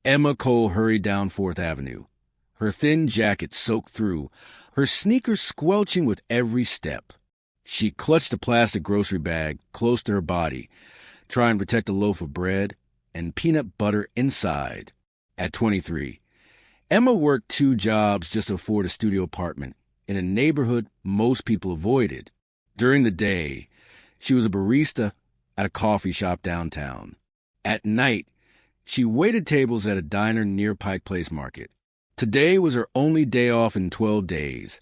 Emma Cole hurried down 4th Avenue, her thin jacket soaked through, her sneakers squelching with every step. She clutched a plastic grocery bag close to her body, trying to protect a loaf of bread and peanut butter inside. At 23, Emma worked 2 jobs just to afford a studio apartment in a neighborhood most people avoided. During the day, she was a barista at a coffee shop downtown. At night, she waited tables at a diner near Pike Place Market. Today was her only day off in 12 days,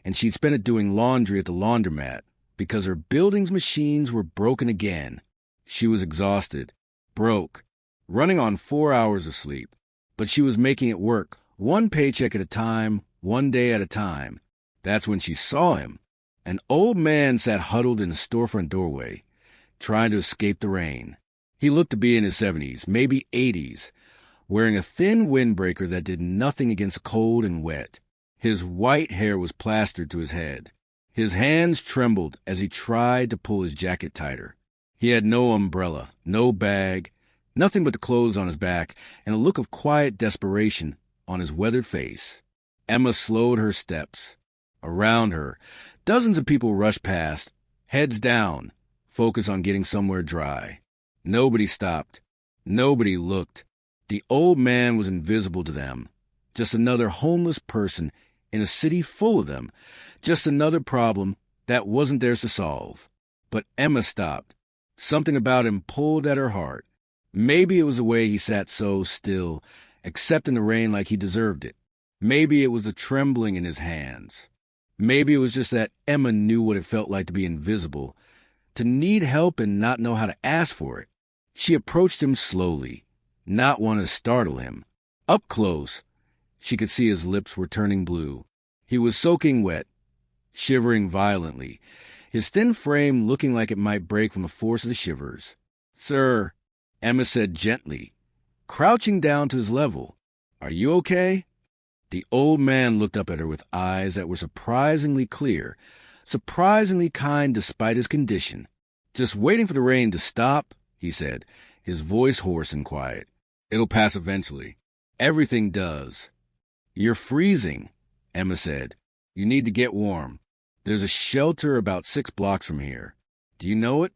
and she'd spent it doing laundry at the laundromat because her building's machines were broken again. She was exhausted, broke, running on 4 hours of sleep, but she was making it work, one paycheck at a time, one day at a time. That's when she saw him. An old man sat huddled in a storefront doorway, trying to escape the rain. He looked to be in his 70s, maybe 80s, wearing a thin windbreaker that did nothing against cold and wet. His white hair was plastered to his head. His hands trembled as he tried to pull his jacket tighter. He had no umbrella, no bag, nothing but the clothes on his back, and a look of quiet desperation on his weathered face. Emma slowed her steps. Around her, dozens of people rushed past, heads down, focused on getting somewhere dry. Nobody stopped. Nobody looked. The old man was invisible to them. Just another homeless person in a city full of them. Just another problem that wasn't theirs to solve. But Emma stopped. Something about him pulled at her heart. Maybe it was the way he sat so still, accepting the rain like he deserved it. Maybe it was the trembling in his hands. Maybe it was just that Emma knew what it felt like to be invisible, to need help and not know how to ask for it. She approached him slowly, not wanting to startle him. Up close, she could see his lips were turning blue. He was soaking wet, shivering violently, his thin frame looking like it might break from the force of the shivers. "Sir," Emma said gently, crouching down to his level, "are you okay?" The old man looked up at her with eyes that were surprisingly clear, surprisingly kind despite his condition. "Just waiting for the rain to stop," he said, his voice hoarse and quiet. "It'll pass eventually. Everything does." "You're freezing," Emma said. "You need to get warm. There's a shelter about 6 blocks from here. Do you know it?"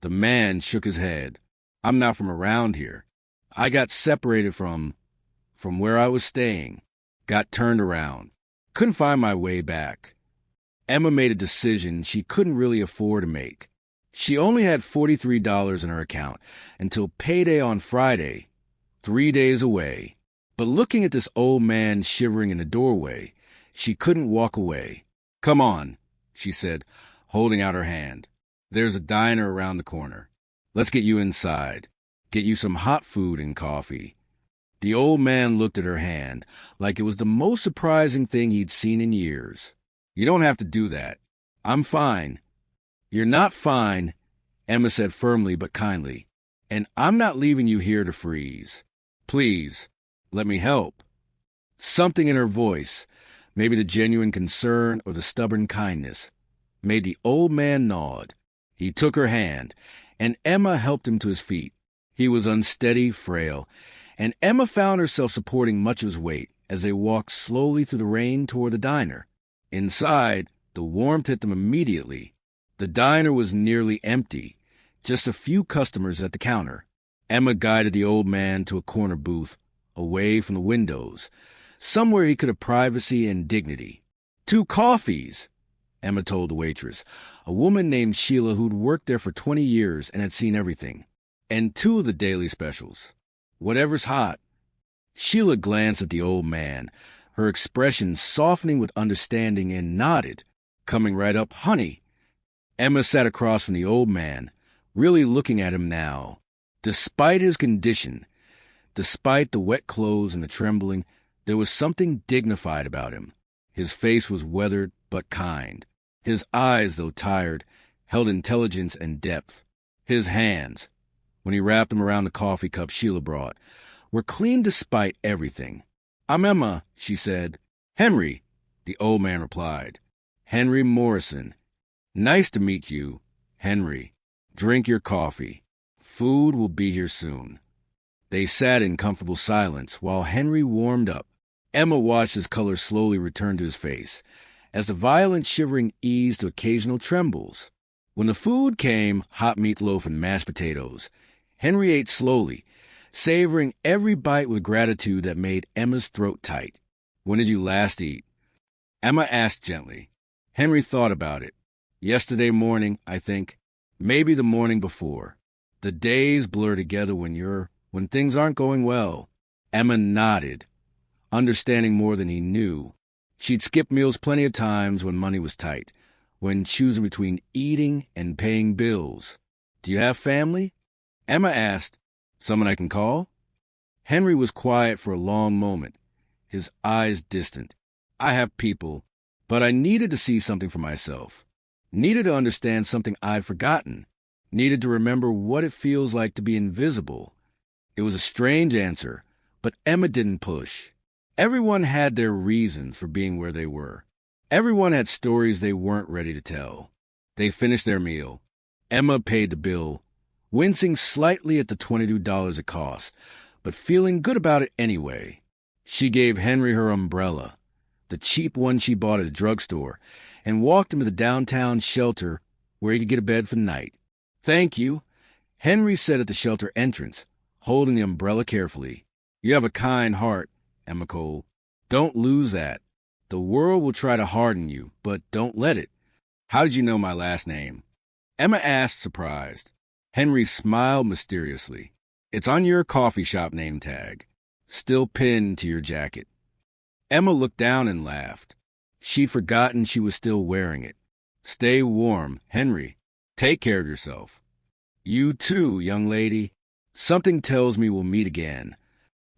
The man shook his head. "I'm not from around here. I got separated from where I was staying. Got turned around. Couldn't find my way back." Emma made a decision she couldn't really afford to make. She only had $43 in her account until payday on Friday, 3 days away. But looking at this old man shivering in the doorway, she couldn't walk away. "Come on," she said, holding out her hand. "There's a diner around the corner. Let's get you inside. Get you some hot food and coffee." The old man looked at her hand like it was the most surprising thing he'd seen in years. "You don't have to do that. I'm fine." "You're not fine," Emma said firmly but kindly. "And I'm not leaving you here to freeze. Please, let me help." Something in her voice, maybe the genuine concern or the stubborn kindness, made the old man nod. He took her hand, and Emma helped him to his feet. He was unsteady, frail, and Emma found herself supporting much of his weight as they walked slowly through the rain toward the diner. Inside, the warmth hit them immediately. The diner was nearly empty, just a few customers at the counter. Emma guided the old man to a corner booth, away from the windows, somewhere he could have privacy and dignity. "2 coffees," Emma told the waitress, a woman named Sheila who'd worked there for 20 years and had seen everything. "And 2 of the daily specials. Whatever's hot." Sheila glanced at the old man, her expression softening with understanding, and nodded, coming right up. "Honey." Emma sat across from the old man, really looking at him now. Despite his condition, despite the wet clothes and the trembling, there was something dignified about him. His face was weathered but kind. His eyes, though tired, held intelligence and depth. His hands, when he wrapped them around the coffee cup Sheila brought, were clean despite everything. "I'm Emma," she said. "Henry," the old man replied. "Henry Morrison. Nice to meet you, Henry. Drink your coffee. Food will be here soon." They sat in comfortable silence while Henry warmed up. Emma watched his color slowly return to his face, as the violent shivering eased to occasional trembles. When the food came, hot meatloaf and mashed potatoes, Henry ate slowly, savoring every bite with gratitude that made Emma's throat tight. "When did you last eat?" Emma asked gently. Henry thought about it. "Yesterday morning, I think. Maybe the morning before. The days blur together when things aren't going well." Emma nodded, understanding more than he knew. She'd skipped meals plenty of times when money was tight, when choosing between eating and paying bills. "Do you have family?" Emma asked. "Someone I can call?" Henry was quiet for a long moment, his eyes distant. "I have people, but I needed to see something for myself. Needed to understand something I'd forgotten. Needed to remember what it feels like to be invisible." It was a strange answer, but Emma didn't push. Everyone had their reasons for being where they were. Everyone had stories they weren't ready to tell. They finished their meal. Emma paid the bill, wincing slightly at the $22 it cost, but feeling good about it anyway. She gave Henry her umbrella, the cheap one she bought at a drugstore, and walked him to the downtown shelter where he could get a bed for the night. "Thank you," Henry said at the shelter entrance, holding the umbrella carefully. "You have a kind heart, Emma Cole. Don't lose that. The world will try to harden you, but don't let it. How did you know my last name?" Emma asked, surprised. Henry smiled mysteriously. "It's on your coffee shop name tag, still pinned to your jacket." Emma looked down and laughed. She'd forgotten she was still wearing it. "Stay warm, Henry. Take care of yourself." "You too, young lady. Something tells me we'll meet again."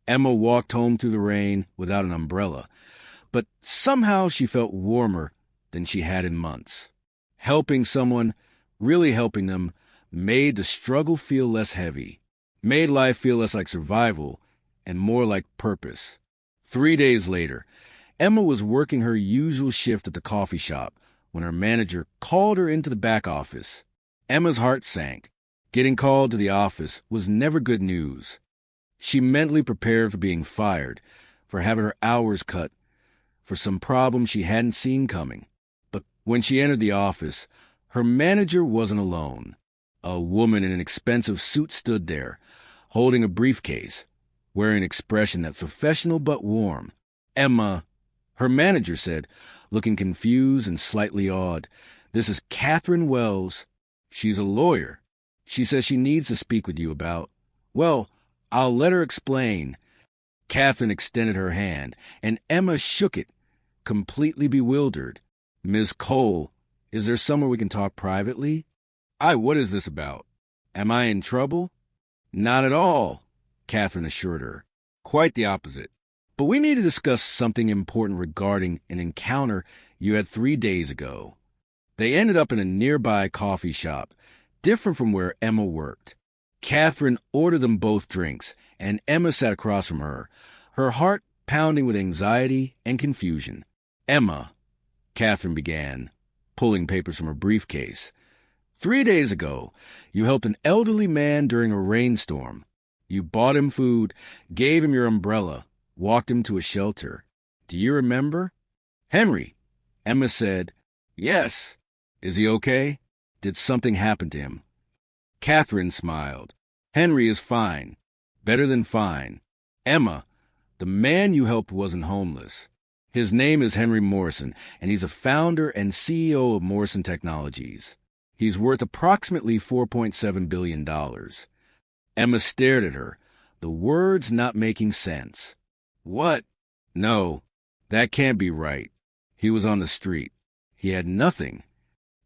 Emma walked home through the rain without an umbrella, but somehow she felt warmer than she had in months. Helping someone, really helping them, made the struggle feel less heavy, made life feel less like survival and more like purpose. 3 days later, Emma was working her usual shift at the coffee shop when her manager called her into the back office. Emma's heart sank. Getting called to the office was never good news. She mentally prepared for being fired, for having her hours cut, for some problem she hadn't seen coming. But when she entered the office, her manager wasn't alone. A woman in an expensive suit stood there, holding a briefcase, wearing an expression that's professional but warm. "Emma," her manager said, looking confused and slightly awed, "this is Catherine Wells. She's a lawyer. She says she needs to speak with you about—" "Well, I'll let her explain." Catherine extended her hand, and Emma shook it, completely bewildered. "Miss Cole, is there somewhere we can talk privately?" What is this about? Am I in trouble?" "Not at all," Catherine assured her. "Quite the opposite. But we need to discuss something important regarding an encounter you had 3 days ago." They ended up in a nearby coffee shop, different from where Emma worked. Catherine ordered them both drinks, and Emma sat across from her, her heart pounding with anxiety and confusion. "Emma," Catherine began, pulling papers from her briefcase, "3 days ago, you helped an elderly man during a rainstorm. You bought him food, gave him your umbrella, walked him to a shelter. Do you remember?" "Henry," Emma said. "Yes." "Is he okay? Did something happen to him?" Catherine smiled. "Henry is fine. Better than fine. Emma, the man you helped wasn't homeless. His name is Henry Morrison, and he's a founder and CEO of Morrison Technologies. He's worth approximately $4.7 billion. Emma stared at her, the words not making sense. "What?" "No, that can't be right. He was on the street. He had nothing.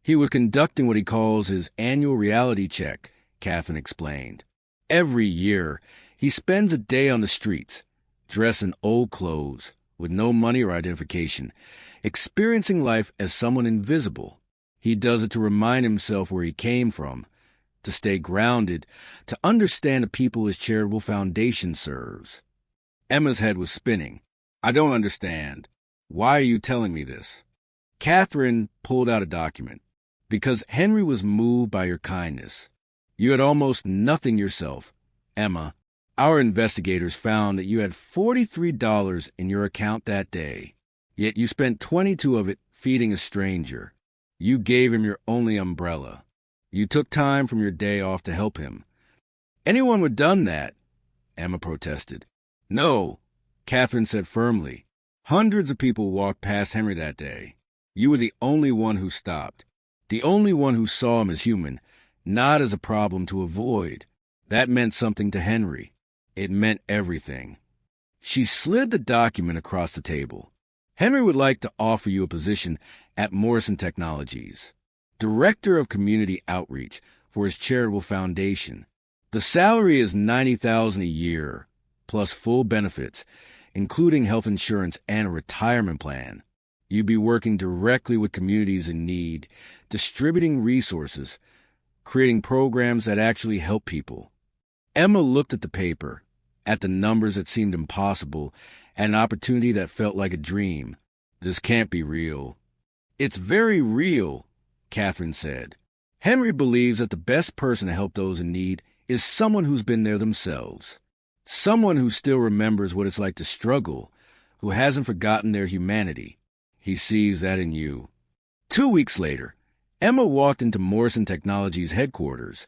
He was conducting what he calls his annual reality check," Catherine explained. "Every year, he spends a day on the streets, dressed in old clothes, with no money or identification, experiencing life as someone invisible. He does it to remind himself where he came from, to stay grounded, to understand the people his charitable foundation serves." Emma's head was spinning. "I don't understand. Why are you telling me this?" Catherine pulled out a document. "Because Henry was moved by your kindness. You had almost nothing yourself, Emma, Our investigators found that you had $43 in your account that day, yet you spent 22 of it feeding a stranger. You gave him your only umbrella. You took time from your day off to help him. Anyone would have done that, Emma protested. No, Catherine said firmly. Hundreds of people walked past Henry that day. You were the only one who stopped. The only one who saw him as human, not as a problem to avoid. That meant something to Henry. It meant everything. She slid the document across the table. Henry would like to offer you a position at Morrison Technologies, Director of Community Outreach for his charitable foundation. The salary is $90,000 a year, plus full benefits, including health insurance and a retirement plan. You'd be working directly with communities in need, distributing resources, creating programs that actually help people. Emma looked at the paper, at the numbers that seemed impossible, and an opportunity that felt like a dream. This can't be real. It's very real, Catherine said. Henry believes that the best person to help those in need is someone who's been there themselves. Someone who still remembers what it's like to struggle, who hasn't forgotten their humanity. He sees that in you. 2 weeks later, Emma walked into Morrison Technologies headquarters,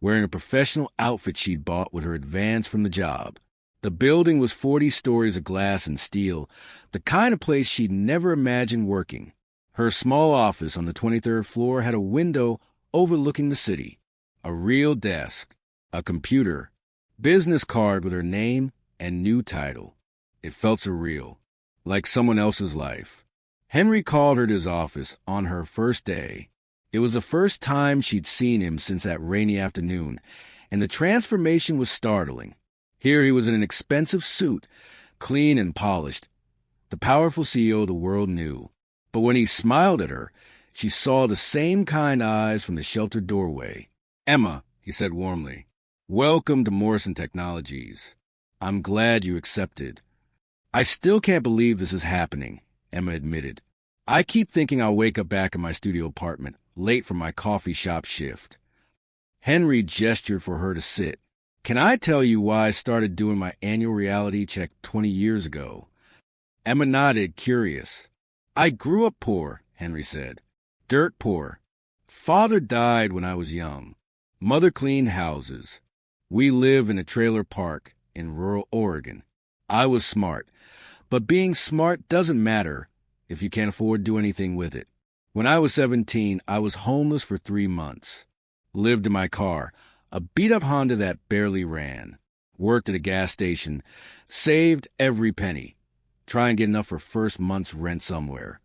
wearing a professional outfit she'd bought with her advance from the job. The building was 40 stories of glass and steel, the kind of place she'd never imagined working. Her small office on the 23rd floor had a window overlooking the city, a real desk, a computer, business card with her name and new title. It felt surreal, like someone else's life. Henry called her to his office on her first day. It was the first time she'd seen him since that rainy afternoon, and the transformation was startling. Here he was in an expensive suit, clean and polished, the powerful CEO the world knew. But when he smiled at her, she saw the same kind eyes from the sheltered doorway. "Emma," he said warmly, "welcome to Morrison Technologies. I'm glad you accepted." "I still can't believe this is happening," Emma admitted. "I keep thinking I'll wake up back in my studio apartment, late for my coffee shop shift." Henry gestured for her to sit. "Can I tell you why I started doing my annual reality check 20 years ago?" Emma nodded, curious. "I grew up poor," Henry said. "Dirt poor. Father died when I was young. Mother cleaned houses. We live in a trailer park in rural Oregon. I was smart, but being smart doesn't matter if you can't afford to do anything with it. When I was 17, I was homeless for 3 months. Lived in my car, a beat-up Honda that barely ran. Worked at a gas station. Saved every penny. Try and get enough for first month's rent somewhere."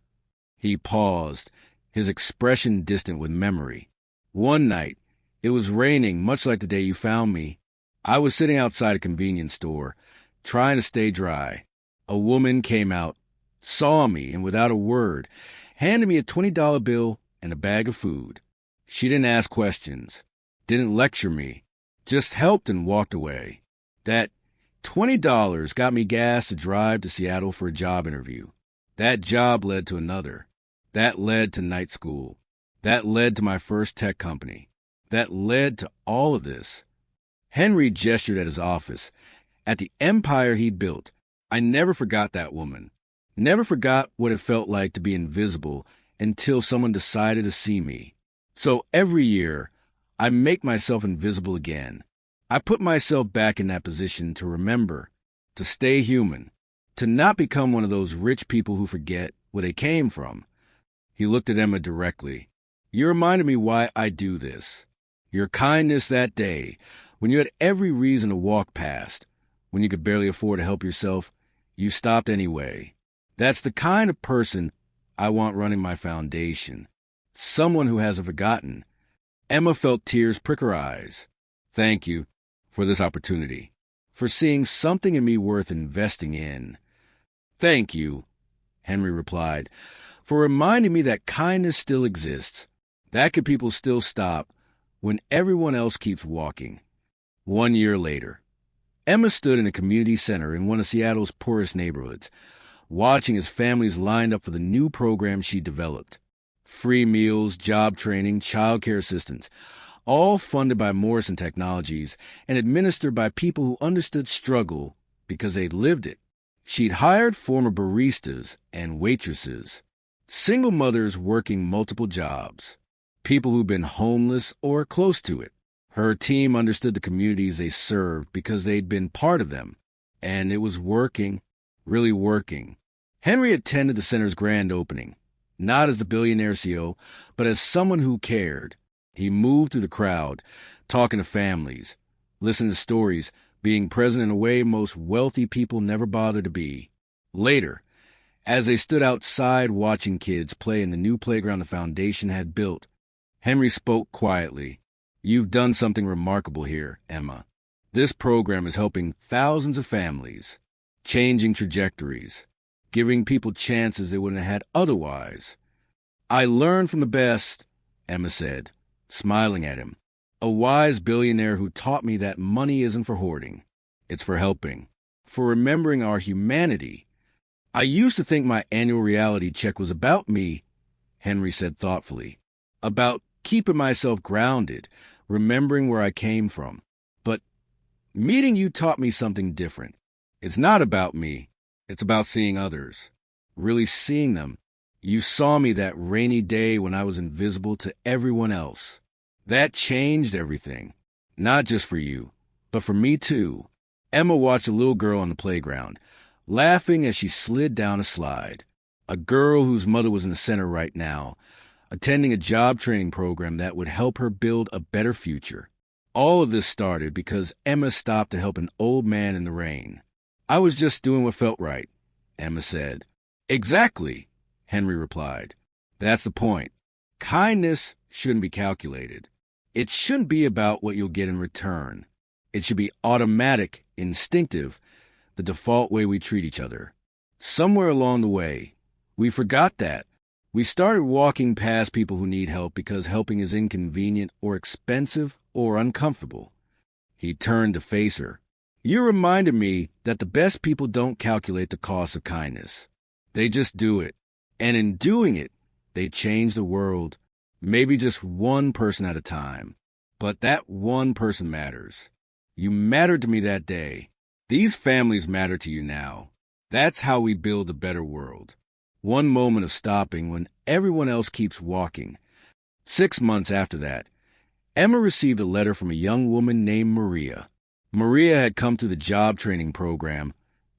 He paused, his expression distant with memory. "One night, it was raining, much like the day you found me. I was sitting outside a convenience store, trying to stay dry. A woman came out, saw me, and without a word, handed me a $20 bill and a bag of food. She didn't ask questions, didn't lecture me, just helped and walked away. That $20 got me gas to drive to Seattle for a job interview. That job led to another. That led to night school. That led to my first tech company. That led to all of this." Henry gestured at his office, at the empire he'd built. "I never forgot that woman. Never forgot what it felt like to be invisible until someone decided to see me. So every year, I make myself invisible again. I put myself back in that position to remember, to stay human, to not become one of those rich people who forget where they came from." He looked at Emma directly. "You reminded me why I do this. Your kindness that day, when you had every reason to walk past, when you could barely afford to help yourself, you stopped anyway. That's the kind of person I want running my foundation. Someone who hasn't forgotten." Emma felt tears prick her eyes. "Thank you for this opportunity, for seeing something in me worth investing in." "Thank you," Henry replied, "for reminding me that kindness still exists. That could people still stop when everyone else keeps walking." 1 year later, Emma stood in a community center in one of Seattle's poorest neighborhoods, watching as families lined up for the new program she developed. Free meals, job training, child care assistance, all funded by Morrison Technologies and administered by people who understood struggle because they'd lived it. She'd hired former baristas and waitresses, single mothers working multiple jobs, people who'd been homeless or close to it. Her team understood the communities they served because they'd been part of them, and it was working, really working. Henry attended the center's grand opening, not as the Billionaire CEO, but as someone who cared. He moved through the crowd, talking to families, listening to stories, being present in a way most wealthy people never bothered to be. Later, as they stood outside watching kids play in the new playground the foundation had built, Henry spoke quietly. "You've done something remarkable here, Emma. This program is helping thousands of families, changing trajectories, giving people chances they wouldn't have had otherwise." "I learned from the best," Emma said, smiling at him. "A wise billionaire who taught me that money isn't for hoarding. It's for helping, for remembering our humanity. I used to think my annual reality check was about me," Henry said thoughtfully, "about keeping myself grounded, remembering where I came from. But meeting you taught me something different. It's not about me. It's about seeing others, really seeing them. You saw me that rainy day when I was invisible to everyone else. That changed everything, not just for you, but for me too." Emma watched a little girl on the playground, laughing as she slid down a slide. A girl whose mother was in the center right now, attending a job training program that would help her build a better future. All of this started because Emma stopped to help an old man in the rain. "I was just doing what felt right," Emma said. "Exactly," Henry replied. "That's the point. Kindness shouldn't be calculated. It shouldn't be about what you'll get in return. It should be automatic, instinctive, the default way we treat each other. Somewhere along the way, we forgot that. We started walking past people who need help because helping is inconvenient or expensive or uncomfortable." He turned to face her. "You reminded me that the best people don't calculate the cost of kindness. They just do it. And in doing it, they change the world, maybe just one person at a time. But that one person matters. You mattered to me that day. These families matter to you now. That's how we build a better world. One moment of stopping when everyone else keeps walking." 6 months after that, Emma received a letter from a young woman named Maria. Maria had come through the job training program,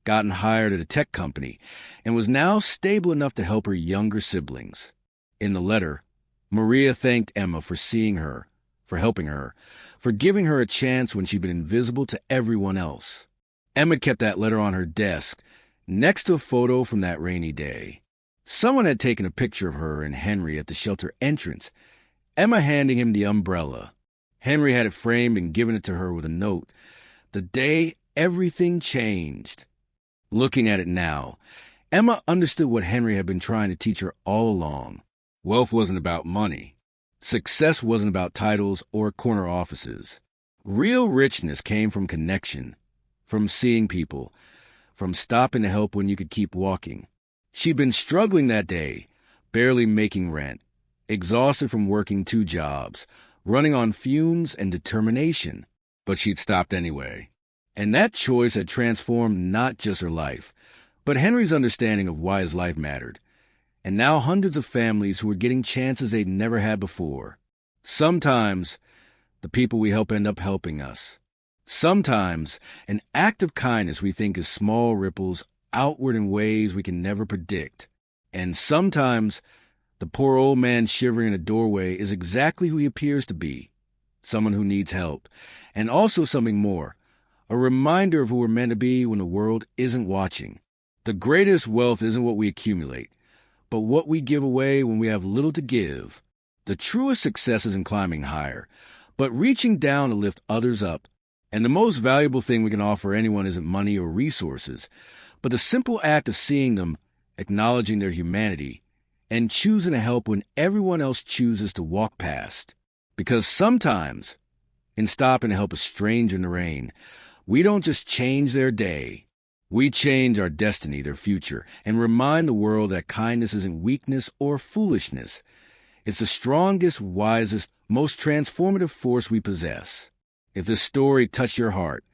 gotten hired at a tech company, and was now stable enough to help her younger siblings. In the letter, Maria thanked Emma for seeing her, for helping her, for giving her a chance when she'd been invisible to everyone else. Emma kept that letter on her desk, next to a photo from that rainy day. Someone had taken a picture of her and Henry at the shelter entrance, Emma handing him the umbrella. Henry had it framed and given it to her with a note. The day everything changed. Looking at it now, Emma understood what Henry had been trying to teach her all along. Wealth wasn't about money. Success wasn't about titles or corner offices. Real richness came from connection, from seeing people, from stopping to help when you could keep walking. She'd been struggling that day, barely making rent, exhausted from working 2 jobs, running on fumes and determination. But she'd stopped anyway. And that choice had transformed not just her life, but Henry's understanding of why his life mattered. And now hundreds of families who were getting chances they'd never had before. Sometimes the people we help end up helping us. Sometimes an act of kindness we think is small ripples outward in ways we can never predict. And sometimes the poor old man shivering in a doorway is exactly who he appears to be, someone who needs help, and also something more, a reminder of who we're meant to be when the world isn't watching. The greatest wealth isn't what we accumulate, but what we give away when we have little to give. The truest success isn't climbing higher, but reaching down to lift others up. And the most valuable thing we can offer anyone isn't money or resources, but the simple act of seeing them, acknowledging their humanity, and choosing to help when everyone else chooses to walk past. Because sometimes, in stopping to help a stranger in the rain, we don't just change their day. We change our destiny, their future, and remind the world that kindness isn't weakness or foolishness. It's the strongest, wisest, most transformative force we possess. If this story touched your heart,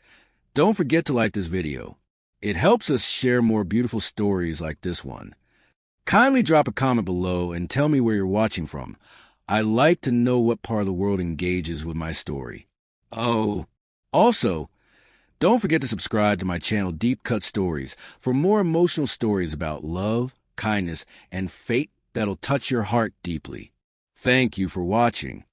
don't forget to like this video. It helps us share more beautiful stories like this one. Kindly drop a comment below and tell me where you're watching from. I like to know what part of the world engages with my story. Oh, also, don't forget to subscribe to my channel Deep Cut Stories for more emotional stories about love, kindness, and fate that'll touch your heart deeply. Thank you for watching.